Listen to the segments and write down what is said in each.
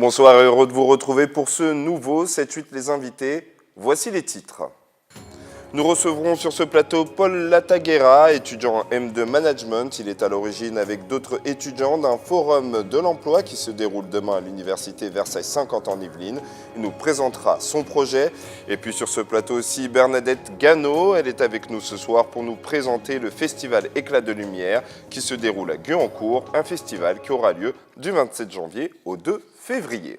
Bonsoir et heureux de vous retrouver pour ce nouveau 7-8 les invités. Voici les titres. Nous recevrons sur ce plateau Paul Lataguera, étudiant en M2 Management. Il est à l'origine avec d'autres étudiants d'un forum de l'emploi qui se déroule demain à l'université Versailles 50 en Yvelines. Il nous présentera son projet. Et puis sur ce plateau aussi Bernadette Gano. Elle est avec nous ce soir pour nous présenter le festival Éclat de Lumière qui se déroule à Guyancourt, un festival qui aura lieu du 27 janvier au 2 février.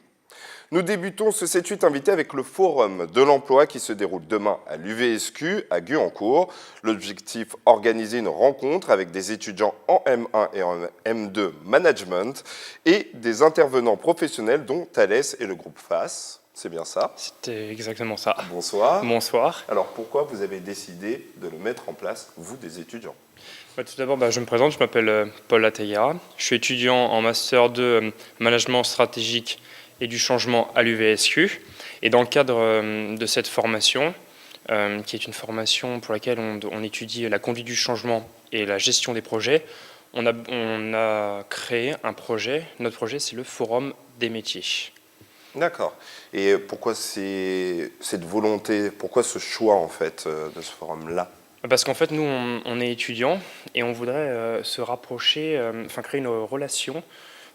Nous débutons ce 7-8 invité avec le Forum de l'emploi qui se déroule demain à l'UVSQ à Guyancourt. L'objectif, organiser une rencontre avec des étudiants en M1 et en M2 Management et des intervenants professionnels dont Thalès et le groupe FAS. C'est bien ça? C'était exactement ça. Bonsoir. Bonsoir. Alors pourquoi vous avez décidé de le mettre en place, vous des étudiants? Tout d'abord, je me présente, je m'appelle Paul Lataguera. Je suis étudiant en Master 2 Management stratégique et du changement à l'UVSQ. Et dans le cadre de cette formation, qui est une formation pour laquelle on étudie la conduite du changement et la gestion des projets, on a créé un projet. Notre projet, c'est le Forum des métiers. D'accord. Et pourquoi cette volonté, pourquoi ce choix en fait de ce forum-là? Parce qu'en fait, nous, on est étudiants et on voudrait se rapprocher, créer une relation,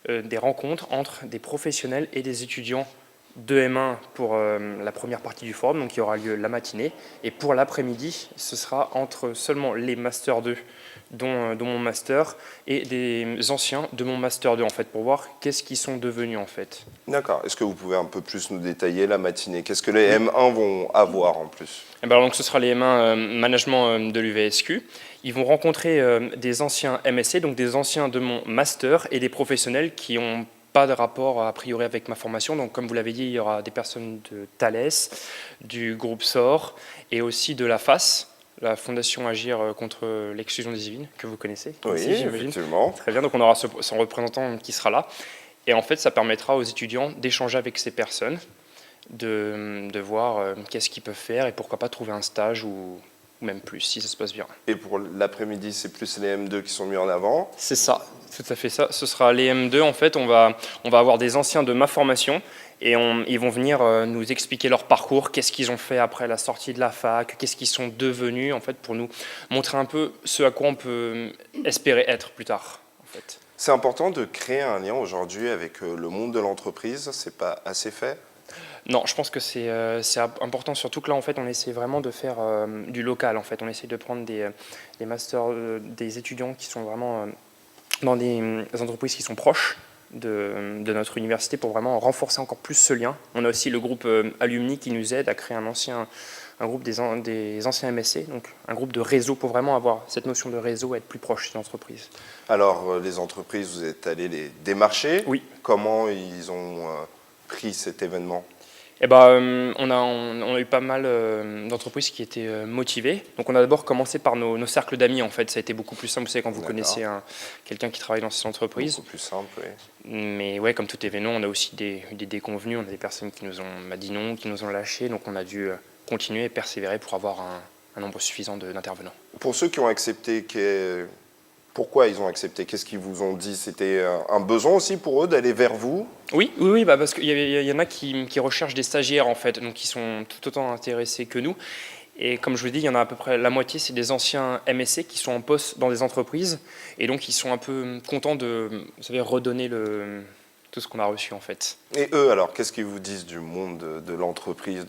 des rencontres entre des professionnels et des étudiants de M1 pour la première partie du forum, donc qui aura lieu la matinée. Et pour l'après-midi, ce sera entre seulement les Master 2, dont mon Master, et des anciens de mon Master 2, en fait, pour voir qu'est-ce qu'ils sont devenus, en fait. D'accord. Est-ce que vous pouvez un peu plus nous détailler la matinée? Qu'est-ce que les M1 vont avoir en plus? Donc, ce sera les M1 Management de l'UVSQ. Ils vont rencontrer des anciens MSC, donc des anciens de mon Master, et des professionnels qui n'ont pas de rapport a priori avec ma formation. Donc, comme vous l'avez dit, il y aura des personnes de Thalès, du groupe SOR, et aussi de la FAS, la Fondation Agir contre l'exclusion des Yvelines, que vous connaissez. Oui, ici, effectivement. Très bien, donc on aura son représentant qui sera là. Et en fait, ça permettra aux étudiants d'échanger avec ces personnes, de voir qu'est-ce qu'ils peuvent faire et pourquoi pas trouver un stage ou même plus, si ça se passe bien. Et pour l'après-midi, c'est plus les M2 qui sont mis en avant? C'est ça, tout à fait ça. Ce sera les M2, en fait, on va avoir des anciens de ma formation et ils vont venir nous expliquer leur parcours, qu'est-ce qu'ils ont fait après la sortie de la fac, qu'est-ce qu'ils sont devenus, en fait, pour nous montrer un peu ce à quoi on peut espérer être plus tard, en fait. C'est important de créer un lien aujourd'hui avec le monde de l'entreprise, c'est pas assez fait? Non, je pense que c'est important, surtout que là, en fait, on essaie vraiment de faire du local, en fait. On essaie de prendre des masters, des étudiants qui sont vraiment dans des entreprises qui sont proches de notre université pour vraiment renforcer encore plus ce lien. On a aussi le groupe Alumni qui nous aide à créer un groupe des anciens MSC, donc un groupe de réseau pour vraiment avoir cette notion de réseau et être plus proche des entreprises. Alors, les entreprises, vous êtes allés les démarcher? Oui. Comment ils ont pris cet événement? On a eu pas mal d'entreprises qui étaient motivées. Donc on a d'abord commencé par nos cercles d'amis, en fait. Ça a été beaucoup plus simple, vous savez, quand vous connaissez quelqu'un qui travaille dans ces entreprises. Beaucoup plus simple, oui. Mais ouais, comme tout événement, on a aussi des déconvenus. On a des personnes qui nous ont dit non, qui nous ont lâchés. Donc on a dû continuer et persévérer pour avoir un nombre suffisant d'intervenants. Pour ceux qui ont accepté, pourquoi ils ont accepté? Qu'est-ce qu'ils vous ont dit? C'était un besoin aussi pour eux d'aller vers vous? Oui, parce qu'il y en a qui recherchent des stagiaires, en fait, donc qui sont tout autant intéressés que nous. Et comme je vous dis, il y en a à peu près la moitié, c'est des anciens MSC qui sont en poste dans des entreprises. Et donc, ils sont un peu contents de, vous savez, redonner tout ce qu'on a reçu, en fait. Et eux, alors, qu'est-ce qu'ils vous disent du monde de l'entreprise?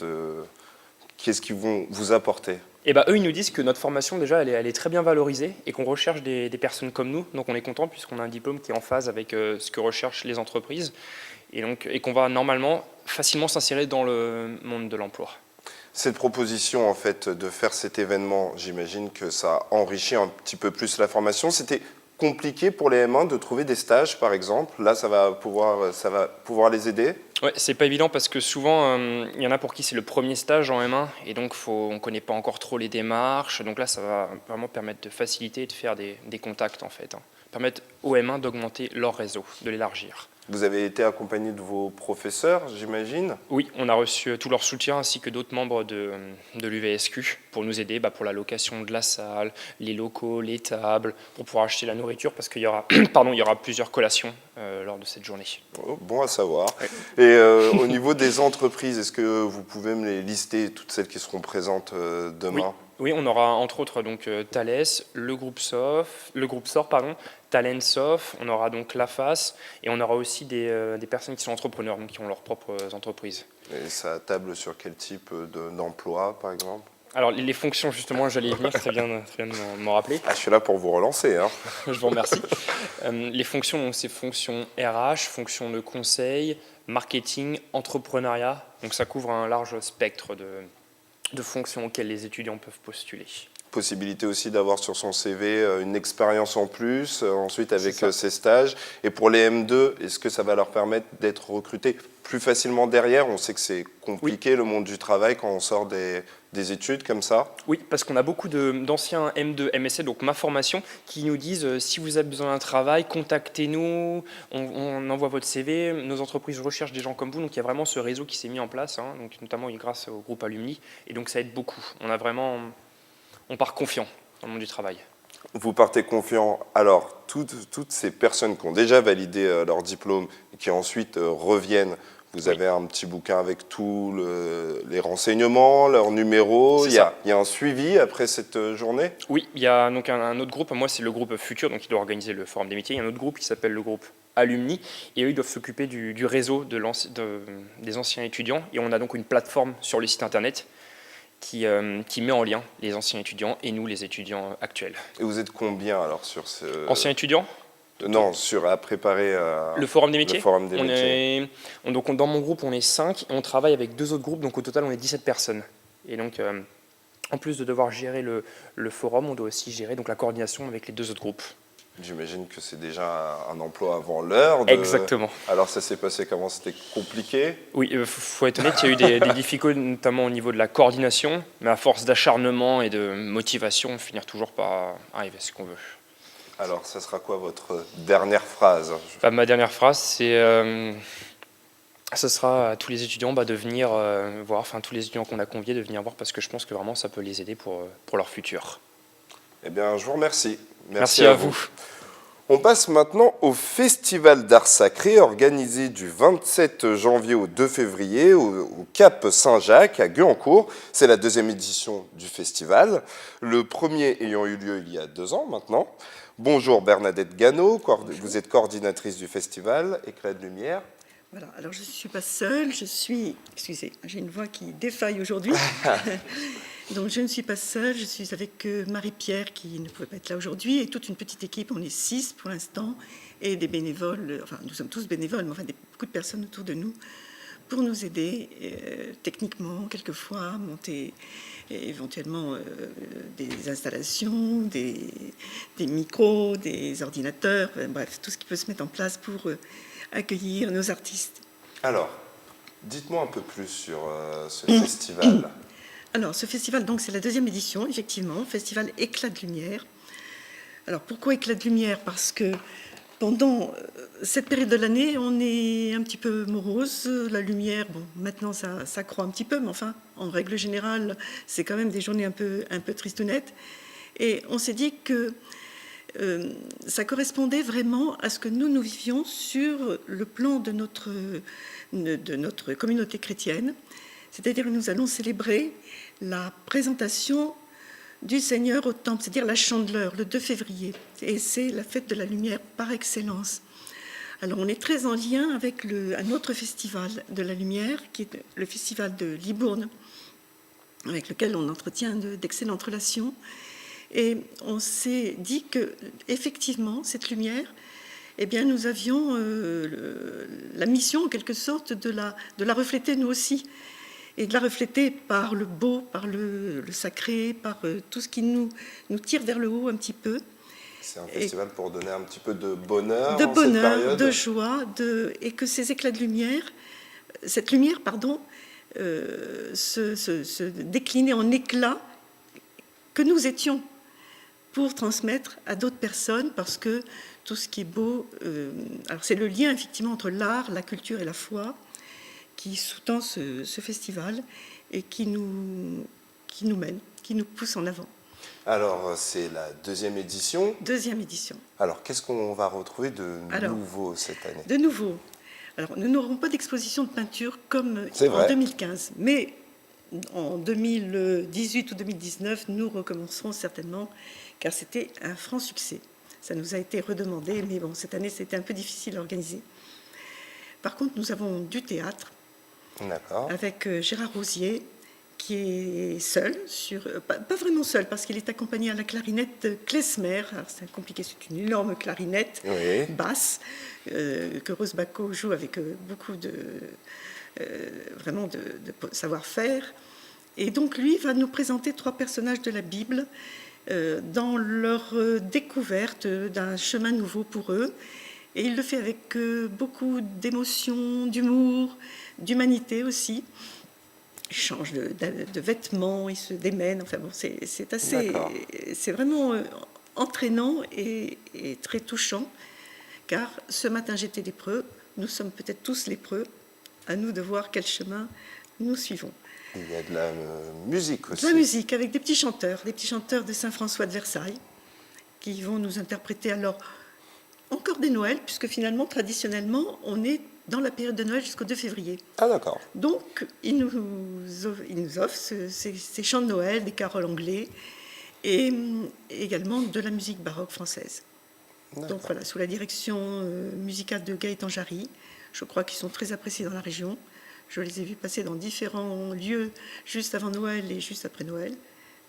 Qu'est-ce qu'ils vont vous apporter? Eux, ils nous disent que notre formation, déjà, elle est très bien valorisée et qu'on recherche des personnes comme nous. Donc, on est content puisqu'on a un diplôme qui est en phase avec ce que recherchent les entreprises et qu'on va normalement facilement s'insérer dans le monde de l'emploi. Cette proposition, en fait, de faire cet événement, j'imagine que ça enrichit un petit peu plus la formation. C'était compliqué pour les M1 de trouver des stages, par exemple. Là, ça va pouvoir les aider? Ouais, c'est pas évident parce que souvent, il y en a pour qui c'est le premier stage en M1 et donc on ne connaît pas encore trop les démarches. Donc là, ça va vraiment permettre de faciliter et de faire des contacts, en fait. Permettre aux M1 d'augmenter leur réseau, de l'élargir. Vous avez été accompagné de vos professeurs, j'imagine? Oui, on a reçu tout leur soutien ainsi que d'autres membres de l'UVSQ pour nous aider pour la location de la salle, les locaux, les tables, pour pouvoir acheter la nourriture parce qu'il y aura, pardon, il y aura plusieurs collations lors de cette journée. Oh, bon à savoir. Ouais. Et au niveau des entreprises, est-ce que vous pouvez me les lister, toutes celles qui seront présentes demain? Oui, on aura entre autres donc Thales, le groupe SOR, pardon, Talentsoft, on aura donc l'AFAS et on aura aussi des personnes qui sont entrepreneurs, donc qui ont leurs propres entreprises. Et ça table sur quel type d'emploi, par exemple? Alors les fonctions, justement, j'allais y venir, très bien de m'en rappeler. Ah, je suis là pour vous relancer. Hein. Je vous remercie. Les fonctions, donc c'est fonctions RH, fonctions de conseil, marketing, entrepreneuriat, donc ça couvre un large spectre de fonctions auxquelles les étudiants peuvent postuler. Possibilité aussi d'avoir sur son CV une expérience en plus, ensuite avec ses stages. Et pour les M2, est-ce que ça va leur permettre d'être recrutés plus facilement derrière? On sait que c'est compliqué, le monde du travail, quand on sort des études comme ça. Oui, parce qu'on a beaucoup d'anciens M2, MSC, donc ma formation, qui nous disent si vous avez besoin d'un travail, contactez-nous, on envoie votre CV, nos entreprises recherchent des gens comme vous. Donc il y a vraiment ce réseau qui s'est mis en place, hein, donc notamment grâce au groupe Alumni, et donc ça aide beaucoup. On part confiant dans le monde du travail. Vous partez confiant. Alors, toutes ces personnes qui ont déjà validé leur diplôme et qui ensuite reviennent, vous avez un petit bouquin avec tous les renseignements, leurs numéros. Il y a un suivi après cette journée? Oui, il y a donc un autre groupe. Moi, c'est le groupe Futur, donc qui doit organiser le forum des métiers. Il y a un autre groupe qui s'appelle le groupe Alumni. Et eux, ils doivent s'occuper du réseau des anciens étudiants. Et on a donc une plateforme sur le site internet qui met en lien les anciens étudiants et nous, les étudiants actuels. Et vous êtes combien alors sur ce... Anciens étudiants? Non, à préparer le forum des métiers. Le forum des métiers. Donc dans mon groupe, on est 5 et on travaille avec 2 autres groupes, donc au total, on est 17 personnes. Et donc, en plus de devoir gérer le forum, on doit aussi gérer donc, la coordination avec les 2 autres groupes. J'imagine que c'est déjà un emploi avant l'heure. Exactement. Alors ça s'est passé comment? C'était compliqué? Oui, il faut être honnête, il y a eu des difficultés, notamment au niveau de la coordination, mais à force d'acharnement et de motivation, on finit toujours par arriver à ce qu'on veut. Alors, ça sera quoi votre dernière phrase? Ma dernière phrase, ce sera à tous les étudiants de venir voir, enfin tous les étudiants qu'on a conviés de venir voir, parce que je pense que vraiment ça peut les aider pour leur futur. Eh bien, je vous remercie. Merci à vous. On passe maintenant au Festival d'Art Sacré, organisé du 27 janvier au 2 février au Cap Saint-Jacques, à Guyancourt. C'est la 2e édition du festival, le premier ayant eu lieu il y a 2 ans maintenant. Bonjour Bernadette Gano, vous êtes coordinatrice du festival Éclat de Lumière. Voilà, alors je ne suis pas seule, excusez, j'ai une voix qui défaille aujourd'hui. Donc je ne suis pas seule, je suis avec Marie-Pierre qui ne pouvait pas être là aujourd'hui et toute une petite équipe, on est 6 pour l'instant, et des bénévoles, enfin nous sommes tous bénévoles, mais enfin beaucoup de personnes autour de nous pour nous aider techniquement, quelquefois, monter éventuellement des installations, des micros, des ordinateurs, bref, tout ce qui peut se mettre en place pour accueillir nos artistes. Alors, dites-moi un peu plus sur ce festival. Alors, ce festival, donc, c'est la 2e édition, effectivement, festival Éclat de Lumière. Alors, pourquoi Éclat de Lumière? Parce que pendant cette période de l'année, on est un petit peu morose. La lumière, bon, maintenant, ça croît un petit peu, mais enfin, en règle générale, c'est quand même des journées un peu tristounettes. Et on s'est dit que ça correspondait vraiment à ce que nous vivions sur le plan de notre communauté chrétienne. C'est-à-dire que nous allons célébrer la présentation du Seigneur au temple, c'est-à-dire la Chandeleur, le 2 février. Et c'est la fête de la lumière par excellence. Alors on est très en lien avec un autre festival de la lumière, qui est le festival de Libourne, avec lequel on entretient d'excellentes relations. Et on s'est dit que effectivement cette lumière, eh bien, nous avions la mission, en quelque sorte, de la refléter nous aussi. Et de la refléter par le beau, par le sacré, par tout ce qui nous tire vers le haut un petit peu. C'est un festival pour donner un petit peu de bonheur de en cette bonheur, période. de joie, et que ces éclats de lumière, cette lumière, se déclinait en éclats que nous étions. pour transmettre à d'autres personnes, parce que tout ce qui est beau, alors c'est le lien effectivement entre l'art, la culture et la foi qui sous-tend ce festival et qui nous mène, qui nous pousse en avant. Alors, c'est la deuxième édition. Deuxième édition. Alors, qu'est-ce qu'on va retrouver de nouveau cette année? De nouveau. Alors, nous n'aurons pas d'exposition de peinture comme en 2015, mais en 2018 ou 2019, nous recommencerons certainement, car c'était un franc succès. Ça nous a été redemandé, mais bon, cette année, c'était un peu difficile à organiser. Par contre, nous avons du théâtre, avec Gérard Rosier, qui est seul, pas vraiment seul, parce qu'il est accompagné à la clarinette Klezmer. C'est compliqué, c'est une énorme clarinette basse que Rose Bacco joue avec beaucoup de savoir-faire. Et donc lui va nous présenter 3 personnages de la Bible dans leur découverte d'un chemin nouveau pour eux. Et il le fait avec beaucoup d'émotion, d'humour, d'humanité aussi. Il change de vêtements, il se démène. Enfin bon, c'est vraiment entraînant et très touchant, car ce matin j'étais lépreux, nous sommes peut-être tous lépreux, à nous de voir quel chemin nous suivons. Il y a de la musique aussi. De la musique, avec des petits chanteurs de Saint-François de Versailles, qui vont nous interpréter alors encore des Noëls, puisque finalement, traditionnellement, on est dans la période de Noël jusqu'au 2 février. Ah d'accord. Donc, ils nous offrent ces chants de Noël, des caroles anglais, et également de la musique baroque française. Donc voilà, sous la direction musicale de Gaëtan Jarry. Je crois qu'ils sont très appréciés dans la région. Je les ai vus passer dans différents lieux juste avant Noël et juste après Noël.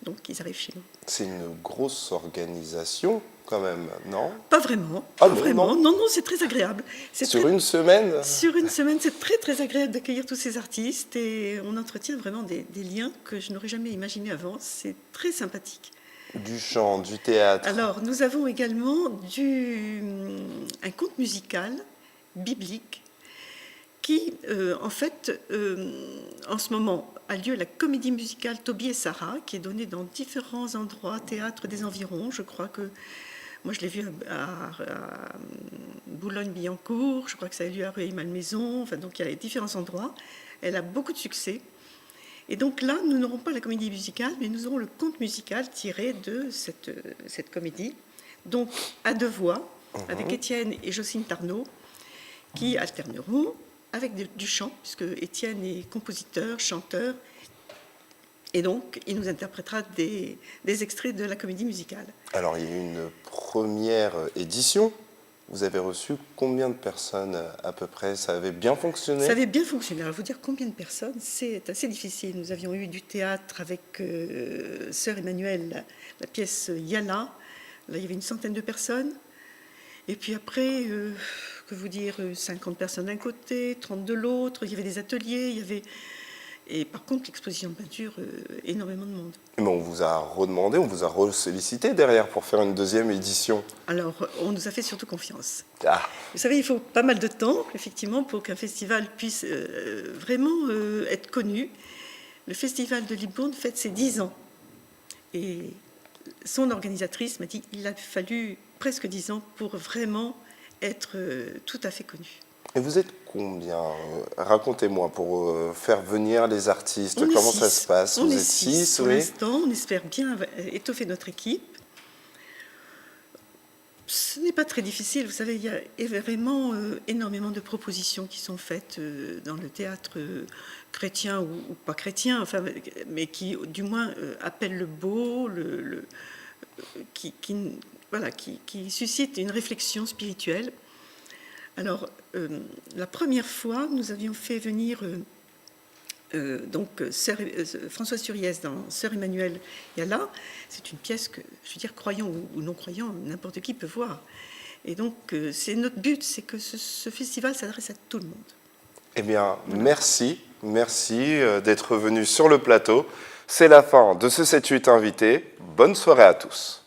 Donc ils arrivent chez nous. C'est une grosse organisation quand même, non? Pas vraiment. Ah pas non, vraiment. Non, c'est très agréable. Une semaine? Sur une semaine, c'est très très agréable d'accueillir tous ces artistes et on entretient vraiment des liens que je n'aurais jamais imaginés avant. C'est très sympathique. Du chant, du théâtre. Alors, nous avons également un conte musical biblique qui, en fait, en ce moment, a lieu la comédie musicale Tobie et Sarah, qui est donnée dans différents endroits, théâtres des environs. Je crois que, moi je l'ai vue à Boulogne-Billancourt, je crois que ça a eu lieu à Rueil-Malmaison, enfin, donc il y a différents endroits. Elle a beaucoup de succès. Et donc là, nous n'aurons pas la comédie musicale, mais nous aurons le conte musical tiré de cette comédie, donc à 2 voix, avec Étienne et Jocelyne Tarnot, qui alterneront avec du chant, puisque Étienne est compositeur, chanteur, et donc il nous interprétera des extraits de la comédie musicale. Alors il y a eu une première édition. Vous avez reçu combien de personnes à peu près? Ça avait bien fonctionné? Ça avait bien fonctionné. Alors vous dire combien de personnes, c'est assez difficile. Nous avions eu du théâtre avec Sœur Emmanuelle, la pièce Yala. Là il y avait une centaine de personnes. Et puis après, que vous dire, 50 personnes d'un côté, 30 de l'autre. Il y avait des ateliers, il y avait... Et par contre, l'exposition de peinture, énormément de monde. Mais on vous a redemandé, on vous a sollicité derrière pour faire une deuxième édition. Alors, on nous a fait surtout confiance. Ah. Vous savez, il faut pas mal de temps, effectivement, pour qu'un festival puisse vraiment être connu. Le festival de Libourne fête ses 10 ans. Et son organisatrice m'a dit qu'il a fallu presque 10 ans pour vraiment être tout à fait connu. Et vous êtes combien? Racontez-moi, pour faire venir les artistes, comment ça se passe? Vous êtes êtes 6 pour l'instant, on espère bien étoffer notre équipe. Ce n'est pas très difficile, vous savez, il y a vraiment énormément de propositions qui sont faites dans le théâtre chrétien ou pas chrétien, enfin, mais qui du moins appellent le beau, qui suscitent une réflexion spirituelle. Alors, la première fois, nous avions fait venir François Suriès dans Sœur Emmanuelle Yala. C'est une pièce que, je veux dire, croyant ou non croyant, n'importe qui peut voir. Et donc, c'est notre but, c'est que ce festival s'adresse à tout le monde. Eh bien, merci d'être venu sur le plateau. C'est la fin de ce 7-8 invité. Bonne soirée à tous.